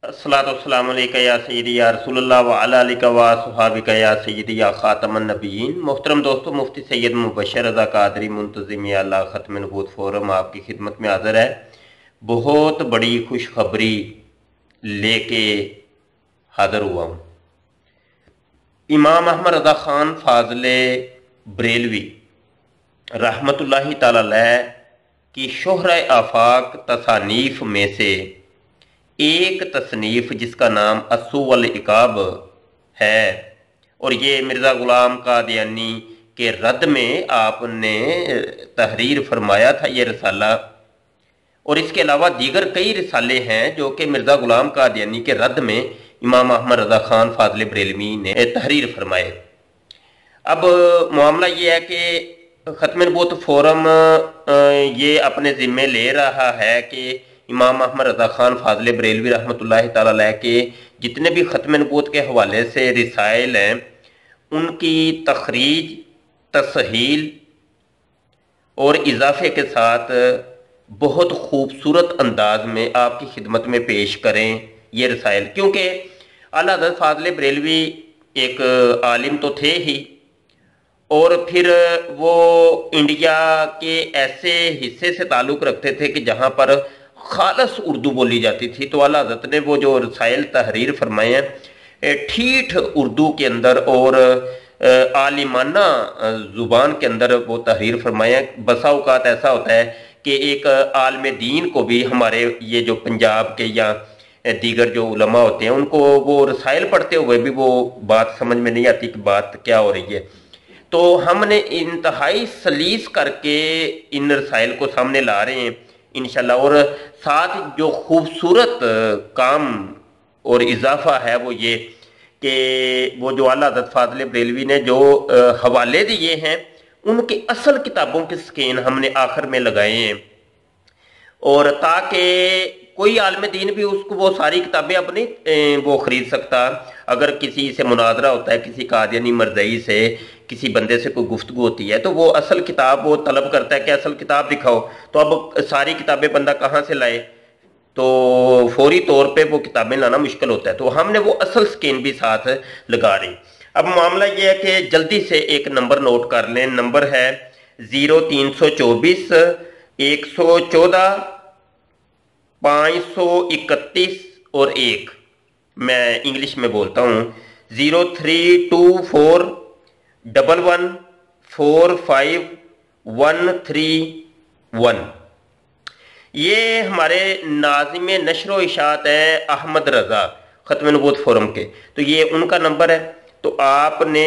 अस्सलातुस्सलामु अलैका या सय्यदी या रसूलल्लाह व अला आलिका व असहाबिका या सय्यदी या खातमन नबिय्यीन। मोहतरम दोस्तों, मुफ्ती सैयद मुबशर रज़ा कादरी मुंतज़िम आला ख़त्म नबूवत फोरम आपकी खिदमत में हाज़िर है। बहुत बड़ी खुशखबरी लेके हाज़िर हुआ हूँ। इमाम अहमद रज़ा ख़ान फ़ाज़िले बरेलवी रहमतुल्लाहि ताला अलैह की शोहरे आफाक तसानीफ़ में से एक तसनीफ़ जिसका नाम अस्सू वल इकाब है, और ये मिर्ज़ा ग़ुलाम क़ादियानी के रद्द में आपने तहरीर फरमाया था ये रिसाला, और इसके अलावा दीगर कई रिसाले हैं जो कि मिर्ज़ा ग़ुलाम क़ादियानी के रद्द में इमाम अहमद रज़ा ख़ान फ़ाज़िले बरेलवी ने तहरीर फरमाए। अब मामला ये है कि ख़त्म नबूवत फोरम ये अपने ज़िम्मे ले रहा है कि इमाम अहमद रज़ा ख़ान फ़ाज़िले बरेलवी रहमतुल्लाहि ताला अलैह के जितने भी ख़त्म नबूवत के हवाले से रिसाइल हैं उनकी तखरीज, तसहील और इजाफे के साथ बहुत खूबसूरत अंदाज में आपकी खिदमत में पेश करें ये रसाइल। क्योंकि आला हज़रत फ़ाज़िले बरेलवी एक आलिम तो थे ही, और फिर वो इंडिया के ऐसे हिस्से से ताल्लुक़ रखते थे कि जहाँ पर खालस उर्दू बोली जाती थी। तो आला हज़रत ने वो जो रसाइल तहरीर फरमाए हैं ठीठ उर्दू के अंदर और आलिमाना ज़ुबान के अंदर वो तहरीर फरमाए हैं। बसा औक़ात ऐसा होता है कि एक आलिम दीन को भी हमारे ये जो पंजाब के या दीगर जो उलमा होते हैं उनको वो रसाइल पढ़ते हुए भी वो बात समझ में नहीं आती कि बात क्या हो रही है। तो हमने इंतहाई सलीस करके इन रसाइल को सामने ला रहे हैं इंशाल्लाह, और साथ जो खूबसूरत काम और इजाफा है वो ये कि वो जो आला हज़रत फ़ाज़िले बरेलवी ने जो हवाले दिए हैं उनके असल किताबों के स्कैन हमने आखिर में लगाए हैं, और ताकि कोई आलिम दीन भी उसको वो सारी किताबें अपनी वो ख़रीद सकता। अगर किसी से मुनाजरा होता है, किसी कादियानी मरज़ई से किसी बंदे से कोई गुफ्तगू होती है तो वो असल किताब वो तलब करता है कि असल किताब दिखाओ। तो अब सारी किताबें बंदा कहाँ से लाए, तो फौरी तौर पे वो किताबें लाना मुश्किल होता है। तो हमने वो असल स्कैन भी साथ लगा रहे। अब मामला ये है कि जल्दी से एक नंबर नोट कर लें। नंबर है 0324 114 531 और 1। मैं इंग्लिश में बोलता हूँ 0324 11 45 131। ये हमारे नाज़िम नशर इशात है अहमद रज़ा ख़त्म नबूवत फोरम के, तो ये उनका नंबर है। तो आपने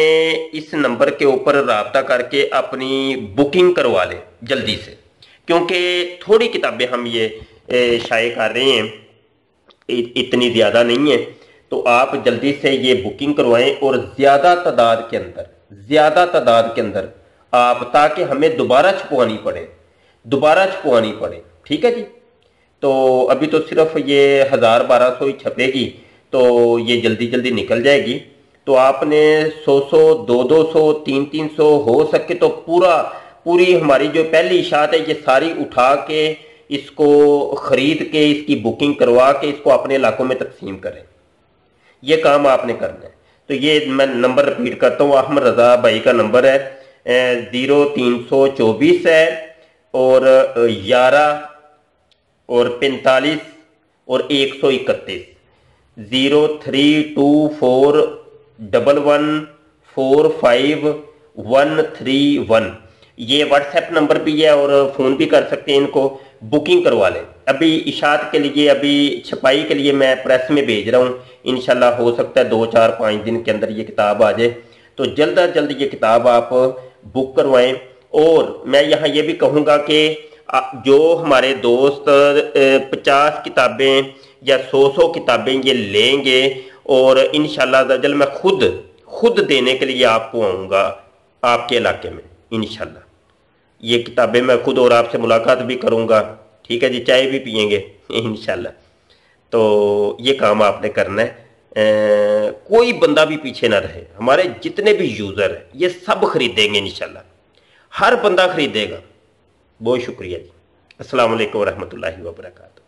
इस नंबर के ऊपर रब्ता करके अपनी बुकिंग करवा लें जल्दी से, क्योंकि थोड़ी किताबें हम ये शाये कर रहे हैं, इतनी ज़्यादा नहीं है। तो आप जल्दी से ये बुकिंग करवाएं और ज़्यादा तादाद के अंदर आप, ताकि हमें दोबारा छपवानी पड़े। ठीक है जी। तो अभी तो सिर्फ ये 1000-1200 ही छपेगी, तो ये जल्दी निकल जाएगी। तो आपने 100 200 300 हो सके तो पूरी हमारी जो पहली इशात है ये सारी उठा के इसको ख़रीद के इसकी बुकिंग करवा के इसको अपने इलाकों में तकसीम करें। ये काम आपने करना है। तो ये मैं नंबर रिपीट करता हूँ। अहमद रज़ा भाई का नंबर है 0324 है और 11 और 45 और 131 0324 11 45 131। ये व्हाट्सएप नंबर भी है और फ़ोन भी कर सकते हैं। इनको बुकिंग करवा लें। अभी इशात के लिए, अभी छपाई के लिए मैं प्रेस में भेज रहा हूँ। इंशाल्लाह हो सकता है 2-4-5 दिन के अंदर ये किताब आ जाए। तो जल्द अज जल्द ये किताब आप बुक करवाएं। और मैं यहाँ ये भी कहूँगा कि जो हमारे दोस्त 50 किताबें या 100 किताबें ये लेंगे, और इंशाल्लाह अज़्ज़ल मैं खुद देने के लिए आपको आऊँगा आपके इलाके में। इंशाल्लाह ये किताबें मैं खुद, और आपसे मुलाकात भी करूँगा। ठीक है जी, चाय भी पियेंगे इंशाल्लाह। तो ये काम आपने करना है। कोई बंदा भी पीछे ना रहे। हमारे जितने भी यूज़र हैं ये सब खरीदेंगे इंशाल्लाह, हर बंदा खरीदेगा। बहुत शुक्रिया जी। अस्सलाम वालेकुम व रहमतुल्लाहि व बरकातहू।